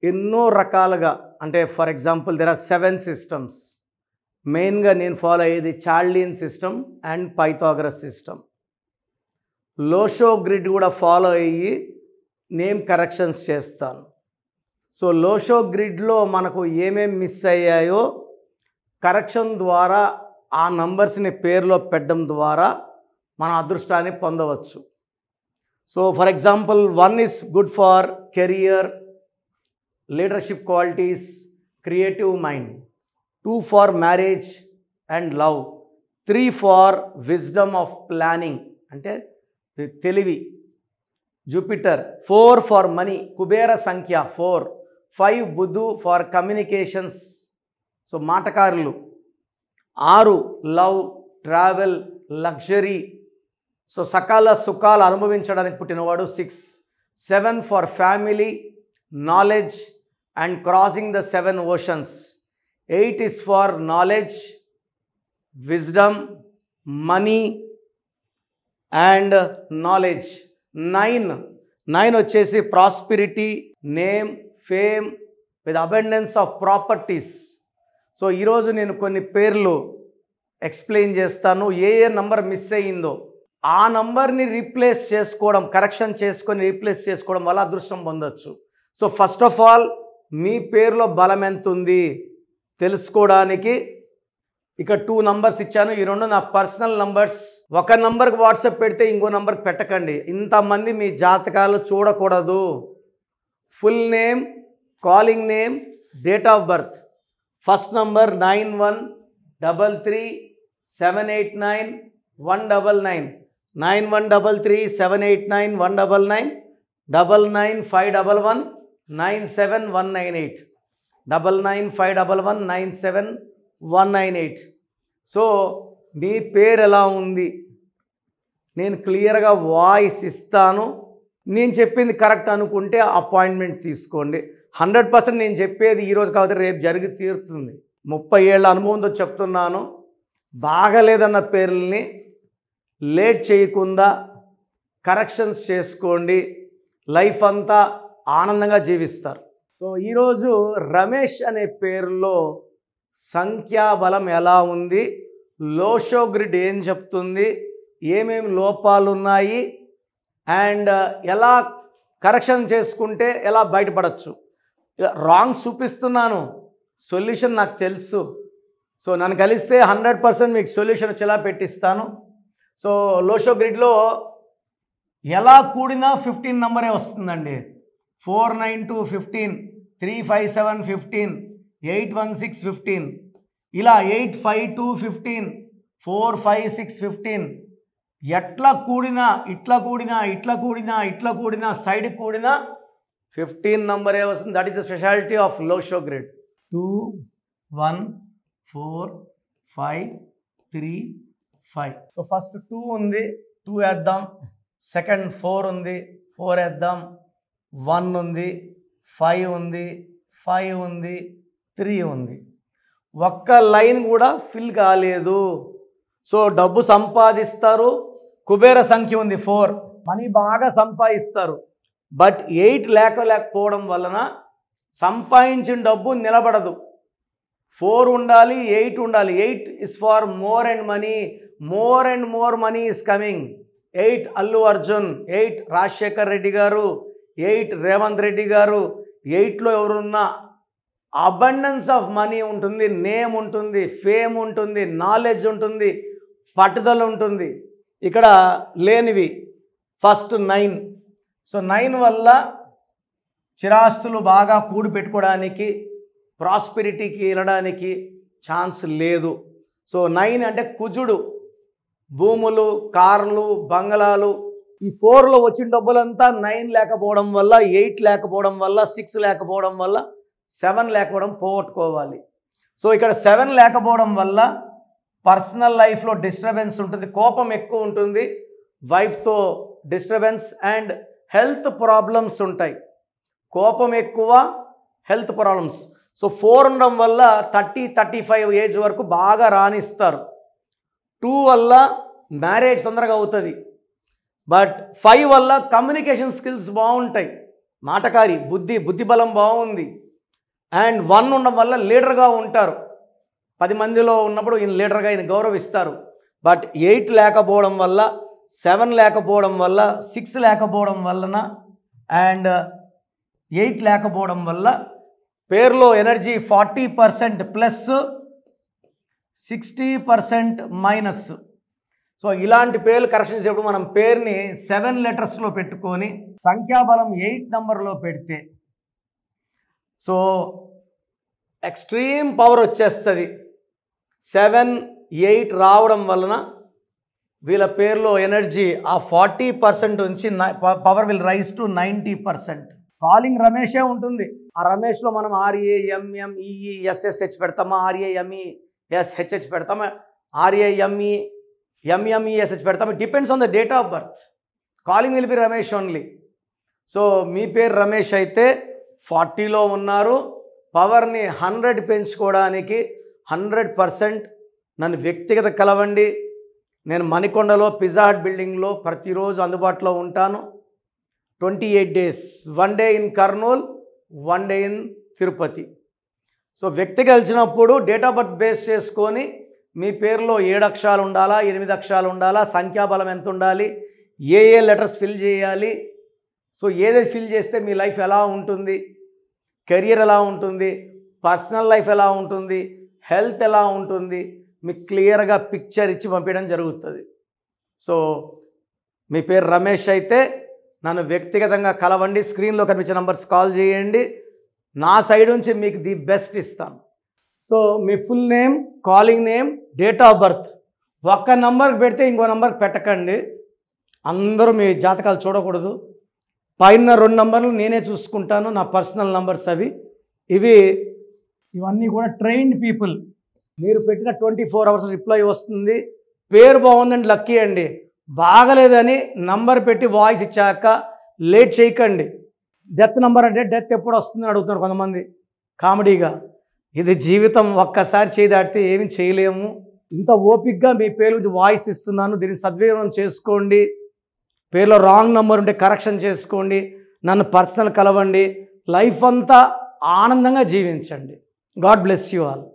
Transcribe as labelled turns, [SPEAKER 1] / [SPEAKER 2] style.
[SPEAKER 1] ఎన్నో రకాలుగా, అంటే for example there are 7 systems. మెయిన్గా నేను ఫాలో అయ్యేది చార్లియన్ system and Pythagoras system. Lo Shu grid కూడా ఫాలో అయ్యి నేమ్ కరెక్షన్స్ చేస్తాను. సో లోషో గ్రిడ్లో మనకు ఏమేమి మిస్ అయ్యాయో కరెక్షన్ ద్వారా ఆ నంబర్స్ని పేరులో పెట్టడం ద్వారా మన అదృష్టాన్ని పొందవచ్చు. So for example 1 is good for career, leadership qualities, creative mind. 2 for marriage and love. 3 for wisdom of planning, అంటే తెలివి, జూపిటర్. 4 for money, కుబేర సంఖ్య 4. 5 బుధు ఫర్ కమ్యూనికేషన్స్, సో మాటకారులు. 6 లవ్, ట్రావెల్, లగ్జరీ, సో సకాల సుఖాలు అనుభవించడానికి పుట్టినవాడు 6. 7 for family, knowledge and crossing the 7 oceans. 8 is for knowledge, wisdom, money and knowledge. 9 వచ్చేసి prosperity, name, fame with abundance of properties. So ఈరోజు నేను కొన్ని పేర్లు ఎక్స్ప్లెయిన్ చేస్తాను. ఏ నంబర్ మిస్ అయ్యిందో ఆ నంబర్ని రీప్లేస్ చేసుకోవడం, కరెక్షన్ చేసుకొని రీప్లేస్ చేసుకోవడం వల్ల అదృష్టం పొందొచ్చు. సో ఫస్ట్ ఆఫ్ ఆల్ మీ పేరులో బలం ఎంత ఉంది తెలుసుకోవడానికి ఇక 2 నంబర్స్ ఇచ్చాను. ఈ 2 నా పర్సనల్ నంబర్స్. ఒక నంబర్కి వాట్సాప్ పెడితే ఇంకో నంబర్కి పెట్టకండి. ఇంతమంది మీ జాతకాలు చూడకూడదు. Full name, calling name, date of birth. First number 9133789199, 9133789199, 9951197198, 9951197198. So మీ పేరు ఎలా ఉంది నేను క్లియర్గా వాయిస్ ఇస్తాను. నేను చెప్పింది కరెక్ట్ అనుకుంటే అపాయింట్మెంట్ తీసుకోండి. 100% నేను చెప్పేది ఈరోజు కాకపోతే రేపు జరిగి తీరుతుంది. 30 ఏళ్ళ అనుభవంతో చెప్తున్నాను. బాగలేదన్న పేర్లని లేట్ చేయకుండా కరెక్షన్స్ చేసుకోండి. లైఫ్ అంతా ఆనందంగా జీవిస్తారు. సో ఈరోజు రమేష్ అనే పేరులో సంఖ్యాబలం ఎలా ఉంది, లోషో గ్రిడ్ ఏం చెప్తుంది, ఏమేమి లోపాలు ఉన్నాయి అండ్ ఎలా కరెక్షన్ చేసుకుంటే ఎలా బయటపడచ్చు. రాంగ్ చూపిస్తున్నాను, సొల్యూషన్ నాకు తెలుసు. సో నన్ను కలిస్తే 100% మీకు సొల్యూషన్ వచ్చేలా పెట్టిస్తాను. సో లోషో గ్రిడ్లో ఎలా కూడినా 15 నంబరే వస్తుందండి. 492 15, 357 15, 816 15, ఇలా 852 15, 456 15. ఎట్లా కూడినా, ఇట్లా కూడినా, ఇట్లా కూడినా, ఇట్లా కూడినా, సైడ్ కూడినా 15 నంబరే వస్తుంది. That is the speciality of Lo Shu grid. 2 1 4 5 3 5. So first 2 ఉంది, 2 వేద్దాం. సెకండ్ 4 ఉంది, 4 వేద్దాం. 1 ఉంది, 5 ఉంది, 5 ఉంది, 3 ఉంది. ఒక్క లైన్ కూడా ఫిల్ కాలేదు. సో డబ్బు సంపాదిస్తారు. కుబేర సంఖ్య ఉంది 4, మనీ బాగా సంపాదిస్తారు. బట్ 8 లేకపోవడం వలన సంపాదించిన డబ్బు నిలబడదు. 4 ఉండాలి, 8 ఉండాలి. 8 is for more and more money is coming. 8 Allu Arjun, 8 Rajasekhar Reddy గారు, 8 రేవంత్ రెడ్డి గారు. 8లో ఎవరున్నా అబండెన్స్ ఆఫ్ మనీ ఉంటుంది, నేమ్ ఉంటుంది, ఫేమ్ ఉంటుంది, నాలెడ్జ్ ఉంటుంది, పట్టుదల ఉంటుంది. ఇక్కడ లేనివి ఫస్ట్ 9. సో 9 వల్ల చిరాస్తులు బాగా కూడి పెట్టుకోవడానికి, ప్రాస్పెరిటీకి వెళ్ళడానికి ఛాన్స్ లేదు. సో 9 అంటే కుజుడు, భూములు, కార్లు, బంగళాలు. ఈ 4లో వచ్చిన డబ్బులంతా 9 లేకపోవడం వల్ల, 8 లేకపోవడం వల్ల, 6 లేకపోవడం వల్ల, 7 లేకపోవడం పోగొట్టుకోవాలి. సో ఇక్కడ 7 లేకపోవడం వల్ల పర్సనల్ లైఫ్లో డిస్టర్బెన్స్ ఉంటుంది, కోపం ఎక్కువ ఉంటుంది, వైఫ్తో డిస్టర్బెన్స్ అండ్ హెల్త్ ప్రాబ్లమ్స్ ఉంటాయి. కోపం ఎక్కువ, హెల్త్ ప్రాబ్లమ్స్. సో 4 ఉండడం వల్ల 30-35 ఏజ్ వరకు బాగా రాణిస్తారు. 2 వల్ల మ్యారేజ్ తొందరగా అవుతుంది. బట్ 5 వల్ల కమ్యూనికేషన్ స్కిల్స్ బాగుంటాయి, మాటకారి, బుద్ధి బలం బాగుంది. అండ్ 1 ఉండడం వల్ల లీడర్గా ఉంటారు. 10 మందిలో ఉన్నప్పుడు ఈయన లీడర్గా ఈయన గౌరవిస్తారు. బట్ 8 లేకపోవడం వల్ల, 7 లేకపోవడం వల్ల, 6 లేకపోవడం వలన అండ్ 8 లేకపోవడం వల్ల పేరులో ఎనర్జీ 40% ప్లస్, 60% మైనస్. సో ఇలాంటి పేర్లు కరెక్షన్ చేసేప్పుడు మనం పేరుని 7 లెటర్స్లో పెట్టుకొని సంఖ్యాబలం 8 నెంబర్లో పెడితే సో ఎక్స్ట్రీమ్ పవర్ వచ్చేస్తుంది. 7, 8 రావడం వలన వీళ్ళ పేరులో ఎనర్జీ ఆ 40% నుంచి power will rise to 90%. Calling రమేషే ఉంటుంది. ఆ రమేష్లో మనం RAMMEESSH పెడతామా, RAMESHH పెడతామా, RAMEMMESH పెడతామా, depends on the date of birth. Calling will be Ramesh only. So మీ పేరు రమేష్ అయితే 40లో ఉన్నారు. పవర్ని 100 పెంచుకోవడానికి 100% నన్ను వ్యక్తిగత కలవండి. నేను మణికొండలో పిజ్జా హట్ బిల్డింగ్లో ప్రతిరోజు అందుబాటులో ఉంటాను. 28 days, 1 day in Kurnool, 1 day in Tirupati. So వ్యక్తి కలిసినప్పుడు డేట్ ఆఫ్ బర్త్ బేస్ చేసుకొని మీ పేరులో 7 అక్షరాలు ఉండాలా, 8 అక్షరాలు ఉండాలా, సంఖ్యాబలం ఎంత ఉండాలి, ఏ లెటర్స్ ఫిల్ చేయాలి, సో ఏదైతే ఫిల్ చేస్తే మీ లైఫ్ ఎలా ఉంటుంది, కెరియర్ ఎలా ఉంటుంది, పర్సనల్ లైఫ్ ఎలా ఉంటుంది, హెల్త్ ఎలా ఉంటుంది, మీకు క్లియర్గా పిక్చర్ ఇచ్చి పంపించడం జరుగుతుంది. సో మీ పేరు రమేష్ అయితే నన్ను వ్యక్తిగతంగా కలవండి. స్క్రీన్లో కనిపించే నంబర్స్ కాల్ చేయండి. నా సైడ్ నుంచి మీకు ది బెస్ట్ ఇస్తాను. So me full name, calling name, date of birth ఒక్క నంబర్కి పెడితే ఇంకో నంబర్కి పెట్టకండి. అందరూ మీ జాతకాలు చూడకూడదు. పైన 2 నంబర్లు నేనే చూసుకుంటాను, నా పర్సనల్ నంబర్స్ అవి. ఇవన్నీ కూడా ట్రైన్డ్ పీపుల్. మీరు పెట్టిన 24 hours రిప్లై వస్తుంది. పేరు బాగుందండి లక్కీ అండి, బాగలేదని నంబర్ పెట్టి వాయిస్ ఇచ్చాక లేట్ చేయకండి. డెత్ నంబర్ అంటే డెత్ ఎప్పుడు వస్తుందని అడుగుతున్నారు కొంతమంది కామెడీగా. ఇది జీవితం, ఒక్కసారి చేయి దాటితే ఏమి చేయలేము. ఇంత ఓపిక్గా మీ పేరు గురించి వాయిస్ ఇస్తున్నాను, దీన్ని సద్వినియోగం చేసుకోండి. పేరులో రాంగ్ నంబర్ ఉంటే కరెక్షన్ చేసుకోండి. నన్ను పర్సనల్ కలవండి. లైఫ్ అంతా ఆనందంగా జీవించండి. God bless you all.